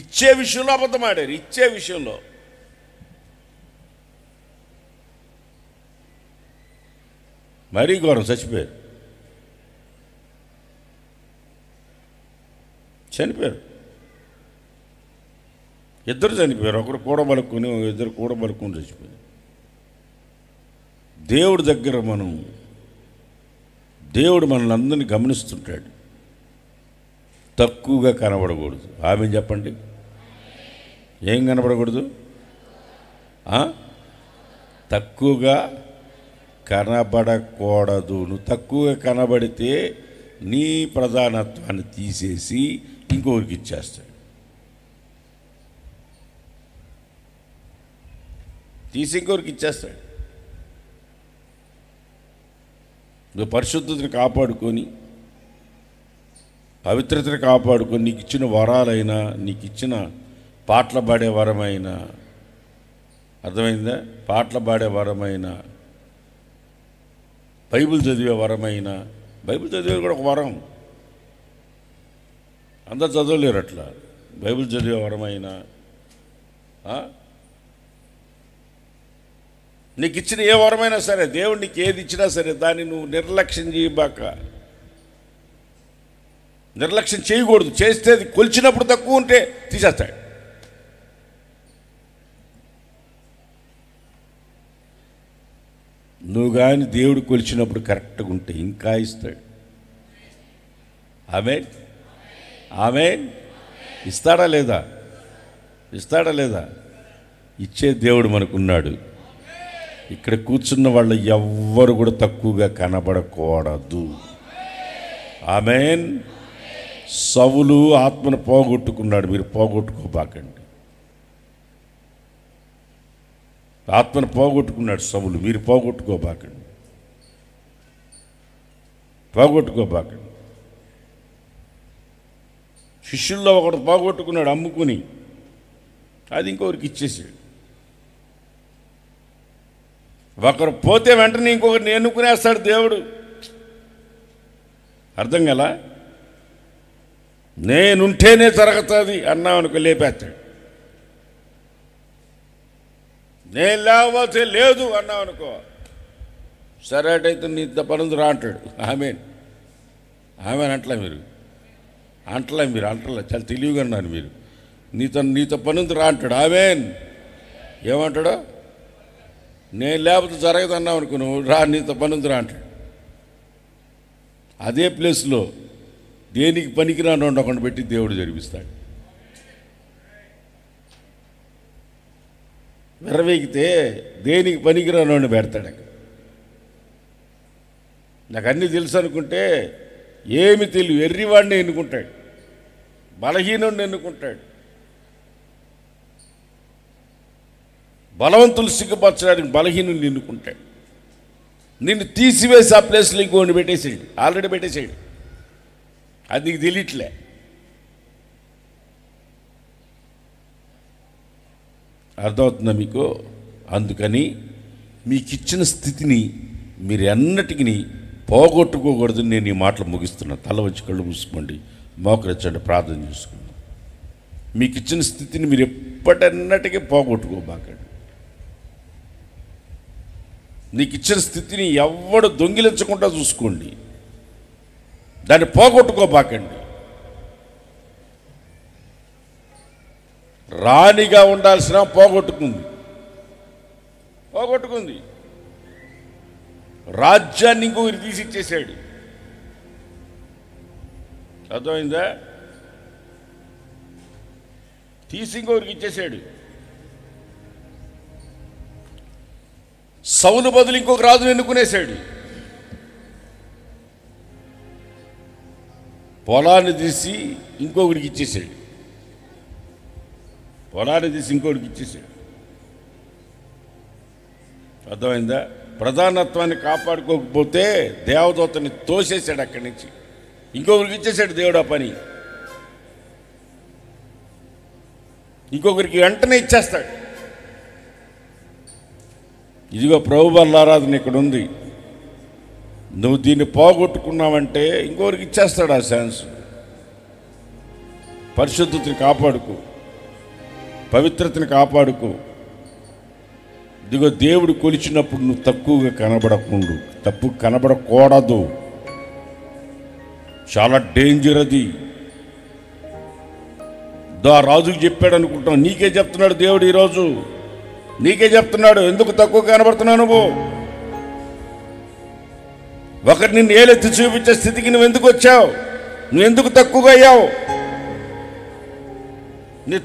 ఇచ్చే విషయంలో అబద్ధం ఆడారు. ఇచ్చే విషయంలో మరీ ఘోరం. చనిపోయారు. ఇద్దరు చనిపోయారు. ఒకరు కూడబలుక్కుని, ఇద్దరు కూడబలుక్కుని చచ్చిపోయారు. దేవుడి దగ్గర దేవుడు మనల్ని అందరినీ గమనిస్తుంటాడు. తక్కువగా కనబడకూడదు. ఆమె చెప్పండి. ఏం కనబడకూడదు? తక్కువగా కనబడకూడదు. నువ్వు తక్కువగా కనబడితే నీ ప్రధానత్వాన్ని తీసేసి ఇంకొకరికి ఇచ్చేస్తాడు. నువ్వు పరిశుద్ధతను కాపాడుకొని, పవిత్రతను కాపాడుకొని, నీకు ఇచ్చిన వరాలైనా, నీకు ఇచ్చిన పాటలు పాడే వరమైనా, అర్థమైందా? పాటలు పాడే వరమైనా, బైబిల్ చదివే వరమైనా. బైబిల్ చదివేది కూడా ఒక వరం. అందరు చదవలేరు అట్లా. బైబిల్ చదివే వరమైనా, నీకు ఇచ్చిన ఏ వరమైనా సరే, దేవుడు నీకు ఏది ఇచ్చినా సరే దాన్ని నువ్వు నిర్లక్ష్యం చేయబాక. నిర్లక్ష్యం చేయకూడదు. చేస్తే అది కొలిచినప్పుడు తక్కువ ఉంటే తీసేస్తాడు. నువ్వు కానీ దేవుడు కొలిచినప్పుడు కరెక్ట్గా ఉంటే ఇంకా ఇస్తాడు. ఆమేన్, ఆమేన్. ఇస్తాడా లేదా? ఇచ్చే దేవుడు మనకున్నాడు. ఇక్కడ కూర్చున్న వాళ్ళు ఎవ్వరు కూడా తక్కువగా కనబడకూడదు. ఆమేన్. సౌలు ఆత్మను పోగొట్టుకున్నాడు, మీరు పోగొట్టుకోబాకండి. ఆత్మను పోగొట్టుకున్నాడు సౌలు, మీరు పోగొట్టుకోబాకండి. శిష్యుల్లో ఒకడు పోగొట్టుకున్నాడు అమ్ముకుని, అది ఇంకొకరికి ఇచ్చేసాడు. ఒకరు పోతే వెంటనే ఇంకొకరిని ఎన్నుకునేస్తాడు దేవుడు. అర్థం కదా? నేనుంటేనే జరుగుతుంది అన్నామనుకో లేపేస్తాడు. నేను లేకపోతే లేదు అన్నామనుకో, సరే అటైతే నీ పనుంది రా అంటాడు. ఆమెన్ అంటలే మీరు, అంటలే చాలా తెలివిగా అన్నారు మీరు. నీతో పనుంది రా అంటాడు. ఆమెన్. ఏమంటాడు? నేను లేకపోతే జరగదు అన్నావు అనుకో, నువ్వు రా, నీతో పనుంది రా అంటాడు. అదే ప్లేస్లో దేనికి పనికిరాను ఒకటి పెట్టి దేవుడు జరిపిస్తాడు. విరవేగితే దేనికి పనికిరాను పెడతాడు. అక్కడ నాకు అన్నీ తెలుసు అనుకుంటే ఏమి తెలియదు, ఎర్రివాడిని ఎన్నుకుంటాడు, బలహీనుడిని ఎన్నుకుంటాడు. బలవంతులు సిగ్గుపరచడానికి బలహీనుని ఎన్నుకుంటాడు. నిన్ను తీసివేసి ఆ ప్లేస్లో ఇంకోటి పెట్టేసాడు, ఆల్రెడీ పెట్టేసాడు. అది నీకు తెలియట్లే. అర్థమవుతుందా మీకు? అందుకని మీకు ఇచ్చిన స్థితిని మీరు ఎన్నటికి పోగొట్టుకోకూడదని నేను ఈ మాటలు ముగిస్తున్నా. తల వచ్చి కళ్ళు మూసుకోండి, మోకరించండి, ప్రార్థన చేసుకుందాం. మీకు ఇచ్చిన స్థితిని మీరు ఎప్పటన్నటికీ పోగొట్టుకోబాకండి. నీకు ఇచ్చిన స్థితిని ఎవడు దొంగిలించకుండా చూసుకోండి, దాన్ని పోగొట్టుకోబాకండి. రాణిగా ఉండాల్సిన పోగొట్టుకుంది. రాజ్యాన్ని ఇంకొకరు తీసిచ్చేసాడు. అర్థమైందా? తీసి ఇంకొకరికి ఇచ్చేసాడు. సౌలు బదులు ఇంకొక రాజును ఎన్నుకునేశాడు. పొలాన్ని తీసి ఇంకొకరికి ఇచ్చేసాడు. అర్థమైందా? ప్రధానత్వాన్ని కాపాడుకోకపోతే దేవదూతని తోసేశాడు అక్కడి నుంచి, ఇంకొకరికి ఇచ్చేసాడు దేవుడు ఆ పని. ఇంకొకరికి వెంటనే ఇచ్చేస్తాడు. ఇదిగో ప్రభు వల్ల ఆరాధన ఇక్కడ ఉంది, నువ్వు దీన్ని పోగొట్టుకున్నావంటే ఇంకొకరికి ఇచ్చేస్తాడు ఆ ఛాన్స్. పరిశుద్ధతని కాపాడుకో, పవిత్రతని కాపాడుకో. ఇదిగో దేవుడు కొలిచినప్పుడు నువ్వు తక్కువగా కనబడకూడదు. చాలా డేంజర్ అది. దా రాజుకి చెప్పాడు అనుకుంటాం, నీకే చెప్తున్నాడు దేవుడు ఈరోజు, నీకే చెప్తున్నాడు. ఎందుకు తక్కువ కనబడుతున్నావు నువ్వు? ఒకటి నిన్ను ఏలెత్తి చూపించే స్థితికి నువ్వు ఎందుకు వచ్చావు? నువ్వు ఎందుకు తక్కువగా అయ్యావు? నువ్వు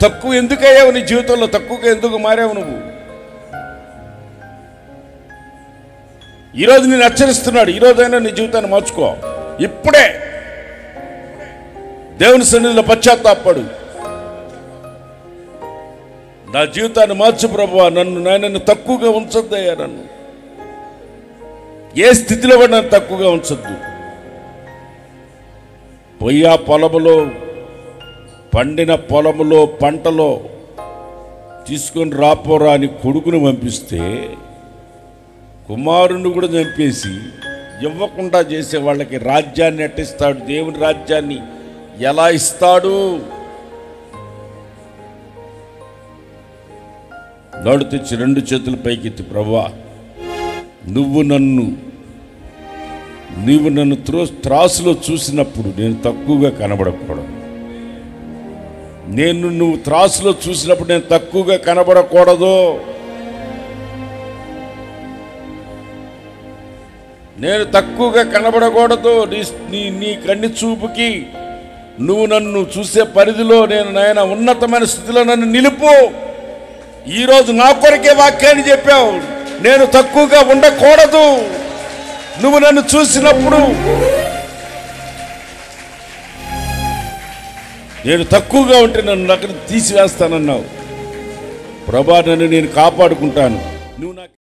తక్కువ ఎందుకు అయ్యావు? నీ జీవితంలో తక్కువగా ఎందుకు మారావు నువ్వు? ఈరోజు నేను హెచ్చరిస్తున్నాడు, ఈరోజైనా నీ జీవితాన్ని మార్చుకో. ఇప్పుడే దేవుని సన్నిధిలో పశ్చాత్తాపడు. నా జీవితాన్ని మార్చు ప్రభువా, నన్ను తక్కువగా ఉంచొద్దయ్యా. నన్ను ఏ స్థితిలో కూడా నన్ను తక్కువగా ఉంచొద్దు. పొయ్యా పొలములో, పండిన పొలములో, పంటలో తీసుకొని రాపోరా అని కొడుకును పంపిస్తే కుమారుణ్ణి కూడా చంపేసి ఇవ్వకుండా చేసే వాళ్ళకి రాజ్యాన్ని ఎట్టిస్తాడు? దేవుని రాజ్యాన్ని ఎలా ఇస్తాడు? నడు తెచ్చి 2 చేతులు పైకెత్తి, ప్రభువా నీవు నన్ను త్రాసులో చూసినప్పుడు నేను తక్కువగా కనబడకూడదు. నువ్వు త్రాసులో చూసినప్పుడు నేను తక్కువగా కనబడకూడదు. నేను తక్కువగా కనబడకూడదు. నీ కన్ని చూపుకి నువ్వు నన్ను చూసే పరిధిలో నేను నాయన ఉన్నతమైన స్థితిలో నన్ను నిలుపు. ఈరోజు నా కొరకే వాక్యాన్ని చెప్పావు. నేను తక్కువగా ఉండకూడదు. నువ్వు నన్ను చూసినప్పుడు నేను తక్కువగా ఉంటే నన్ను అక్కడ తీసివేస్తానన్నావు. ప్రభా, నన్ను నేను కాపాడుకుంటాను. నువ్వు నాకు